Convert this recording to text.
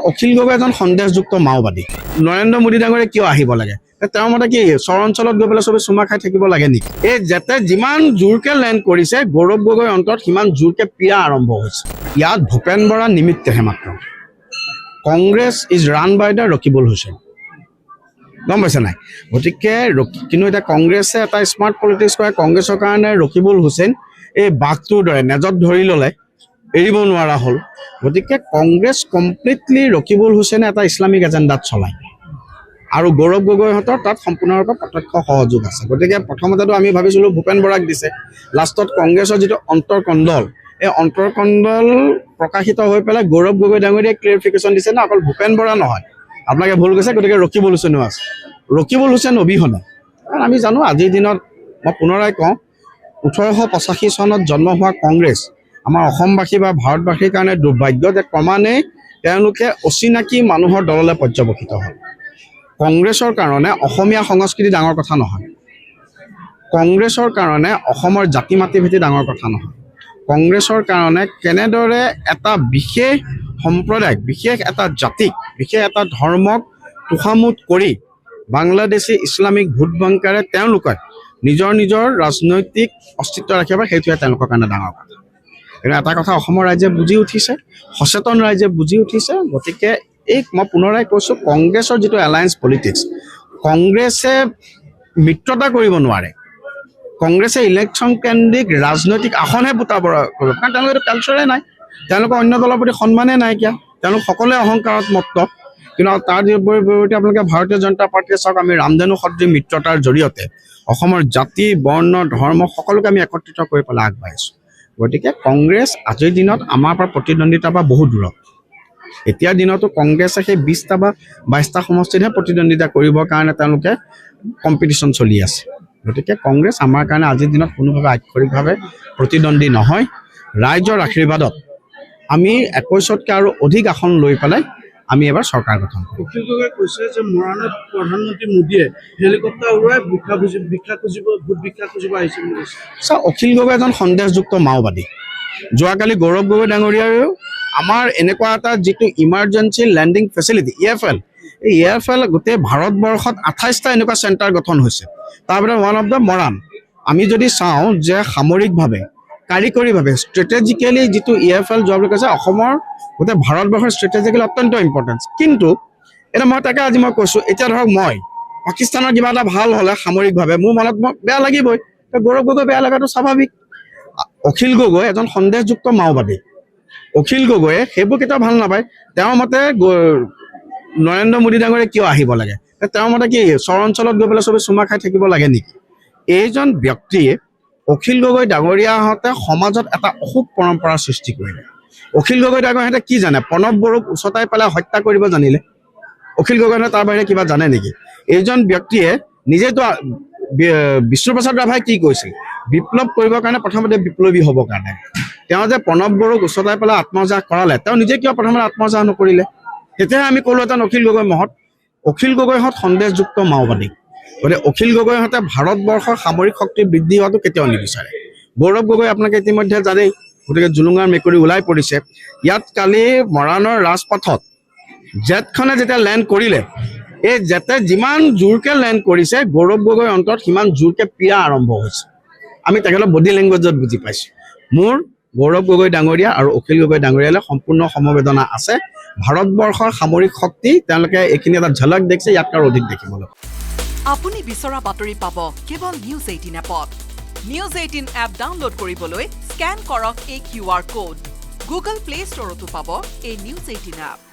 অখিল গগৈ এজন সন্দেহযুক্ত মাওবাদী নৰেন্দ্ৰ মোদী ডাঙৰে কিয় আহিব লাগে তেওঁৰ মতে কি চৰ অঞ্চলত গৈ পেলাই চবে চুমা খাই থাকিব লাগে নেকি এই যেতে যিমান জোৰকে লেণ্ড কৰিছে গৌৰৱ গগৈ অন্তত সিমান জোৰকে পীড়া আৰম্ভ হৈছে ইয়াত ভূপেন বৰা নিমিত্তেহে মাত্ৰ Congress is run by the Rakibul Hussain গম পাইছে নাই গতিকে কিন্তু এতিয়া কংগ্ৰেছে এটা স্মাৰ্ট পলিটিক্স কৰে কংগ্ৰেছৰ কাৰণে ৰকিবুল হুছেইন এই বাঘটোৰ দৰে নেজত ধৰি ল'লে এৰিব নোৱাৰা হ'ল গতিকে কংগ্ৰেছ কমপ্লিটলি ৰকিবুল হুছেইনে এটা ইছলামিক এজেণ্ডাত চলায় আৰু গৌৰৱ গগৈহঁতৰ তাত সম্পূৰ্ণৰূপে প্ৰত্যক্ষ সহযোগ আছে গতিকে প্ৰথমতেতো আমি ভাবিছিলোঁ ভূপেন বৰাক দিছে লাষ্টত কংগ্ৰেছৰ যিটো অন্তৰ্কণ্ডল এই অন্তৰ্কণ্ডল প্ৰকাশিত হৈ পেলাই গৌৰৱ গগৈ ডাঙৰীয়াই ক্লিয়াৰিফিকেশ্যন দিছে না অকল ভূপেন বৰা নহয় আপোনালোকে ভুল গৈছে গতিকে ৰকিবুল হুছেইনো আছে ৰকিবুল হুছেইন অবিহনে কাৰণ আমি জানো আজিৰ দিনত মই পুনৰাই কওঁ 1885 চনত জন্ম হোৱা কংগ্ৰেছ আমাৰ অসমবাসী বা ভাৰতবাসীৰ কাৰণে দুৰ্ভাগ্য যে ক্ৰমান্বয়ে তেওঁলোকে অচিনাকি মানুহৰ দললৈ পৰ্যবেক্ষিত হ'ল কংগ্ৰেছৰ কাৰণে অসমীয়া সংস্কৃতি ডাঙৰ কথা নহয় কংগ্ৰেছৰ কাৰণে অসমৰ জাতি মাতি ভেটি ডাঙৰ কথা নহয় কংগ্ৰেছৰ কাৰণে কেনেদৰে এটা বিশেষ সম্প্ৰদায়ক বিশেষ এটা জাতিক বিশেষ এটা ধৰ্মক তোষামোদ কৰি বাংলাদেশী ইছলামিক ভোট বেংকাৰে তেওঁলোকে নিজৰ ৰাজনৈতিক অস্তিত্ব ৰাখিব সেইটোৱে তেওঁলোকৰ কাৰণে ডাঙৰ কথা এটা কথা অসমৰ ৰাইজে বুজি উঠিছে সচেতন ৰাইজে বুজি উঠিছে গতিকে এই মই পুনৰাই কৈছোঁ কংগ্ৰেছৰ যিটো এলায়েন্স পলিটিক্স কংগ্ৰেছে মিত্ৰতা কৰিব নোৱাৰে কংগ্ৰেছে ইলেকশ্যন কেন্দ্ৰিক ৰাজনৈতিক আসনহে বুটাব কৰিব কাৰণ তেওঁলোকৰ এইটো কালচাৰে নাই তেওঁলোকৰ অন্য দলৰ প্ৰতি সন্মানে নাইকিয়া তেওঁলোক সকলোৱে অহংকাৰত মত্ত কিন্তু তাৰ বিপৰীতে আপোনালোকে ভাৰতীয় জনতা পাৰ্টীয়ে চাওক আমি ৰামধেনু সদৃশ মিত্ৰতাৰ জৰিয়তে অসমৰ জাতি বৰ্ণ ধৰ্ম সকলোকে আমি একত্ৰিত কৰি পেলাই আগবাঢ়িছোঁ গতিকে কংগ্ৰেছ আজিৰ দিনত আমাৰ পৰা প্ৰতিদ্বন্দ্বিতা বা বহুত দূৰত এতিয়াৰ দিনতো কংগ্ৰেছে সেই 20টা বা 22টা সমষ্টিতহে প্ৰতিদ্বন্দ্বিতা কৰিবৰ কাৰণে তেওঁলোকে কম্পিটিশ্যন চলি আছে গতিকে কংগ্ৰেছ আমাৰ কাৰণে আজিৰ দিনত কোনোভাৱে আক্ষৰিকভাৱে প্ৰতিদ্বন্দ্বী নহয় ৰাইজৰ আশীৰ্বাদত আমি 21তকৈ আৰু অধিক আসন লৈ পেলাই আমি এবাৰ চৰকাৰ গঠন কৰিম অখিল গগৈ কৈছে যে মৰাণত প্ৰধানমন্ত্ৰী মোদীয়ে হেলিকপ্টাৰ উৰুৱাই ভিক্ষা খুজিব আহিছে বুলি কৈছে অখিল গগৈ এজন সন্দেহযুক্ত মাওবাদী যোৱাকালি গৌৰৱ গগৈ ডাঙৰীয়াৰেও আমাৰ এনেকুৱা এটা যিটো ইমাৰ্জেঞ্চি লেণ্ডিং ফেচিলিটি EFL এই EFL গোটেই ভাৰতবৰ্ষত 28টা এনেকুৱা চেণ্টাৰ গঠন হৈছে তাৰ ভিতৰত ওৱান অফ দ্য মৰাণ আমি যদি চাওঁ যে সামৰিকভাৱে কাৰিকৰীভাৱে ষ্ট্ৰেটেজিকেলি যিটো EFL যোৱা বুলি কৈছে অসমৰ গোটেই ভাৰতবৰ্ষৰ ষ্ট্ৰেটেজিকেলি অত্যন্ত ইম্পৰ্টেঞ্চ কিন্তু এটা মই তাকে আজি মই কৈছোঁ এতিয়া ধৰক মই পাকিস্তানৰ কিবা এটা ভাল হ'লে সামৰিকভাৱে মোৰ মনত বেয়া লাগিবই গৌৰৱ গগৈ বেয়া লগাটো স্বাভাৱিক অখিল গগৈ এজন সন্দেহযুক্ত মাওবাদী অখিল গগৈয়ে সেইবোৰ কেতিয়াও ভাল নাপায় তেওঁৰ মতে নৰেন্দ্ৰ মোদী ডাঙৰে কিয় আহিব লাগে তেওঁৰ মতে কি চৰ অঞ্চলত গৈ পেলাই চবে চুমা খাই থাকিব লাগে নেকি এইজন ব্যক্তিয়ে অখিল গগৈ ডাঙৰীয়াহঁতে সমাজত এটা অশুভ পৰম্পৰা সৃষ্টি কৰিলে অখিল গগৈ ডাঙৰীয়াহঁতে কি জানে প্ৰণৱ বড়োক উচতাই পেলাই হত্যা কৰিব জানিলে অখিল গগৈহঁতে তাৰ বাহিৰে কিবা জানে নেকি এইজন ব্যক্তিয়ে নিজেতো বিষ্ণুপ্ৰসাদ ৰাভাই কি কৈছিল বিপ্লৱ কৰিবৰ কাৰণে প্ৰথমতে বিপ্লৱী হ'বৰ কাৰণে তেওঁ যে প্ৰণৱ বড়োক উচতাই পেলাই আত্মহত্যা কৰালে তেওঁ নিজে কিয় প্ৰথমতে আত্মহত্যা নকৰিলে তেতিয়াহে আমি ক'লোহেঁতেন অখিল গগৈ মহৎ অখিল গগৈহঁত সন্দেহযুক্ত মাওবাদী গতিকে অখিল গগৈহঁতে ভাৰতবৰ্ষৰ সামৰিক শক্তি বৃদ্ধি হোৱাটো কেতিয়াও নিবিচাৰে গৌৰৱ গগৈ আপোনালোকে ইতিমধ্যে জানেই গতিকে জুলুঙাৰ মেকুৰী ওলাই পৰিছে ইয়াত কালি মৰাণৰ ৰাজপথত জেটখনে যেতিয়া লেণ্ড কৰিলে এই জেটে যিমান জোৰকে লেণ্ড কৰিছে গৌৰৱ গগৈ অন্তত সিমান জোৰকে পীড়া আৰম্ভ হৈছে আমি তেখেতৰ বডি লেংগুৱেজত বুজি পাইছোঁ মোৰ গৌৰৱ গগৈ ডাঙৰীয়া আৰু অখিল গগৈ ডাঙৰীয়ালৈ সম্পূৰ্ণ সমবেদনা আছে ভাৰতবৰ্ষৰ সামৰিক শক্তি তেওঁলোকে এইখিনি এটা ঝলক দেখিছে ইয়াতকৈ অধিক দেখিবলৈ আপুনি বিচৰা বাতৰি পাব কেৱল নিউজ 18 এপত নিউজ 18 এপ ডাউনলোড কৰিবলৈ স্কেন কৰক এই QR কোড গুগল প্লে ষ্টৰতো পাব এই নিউজ 18 এপ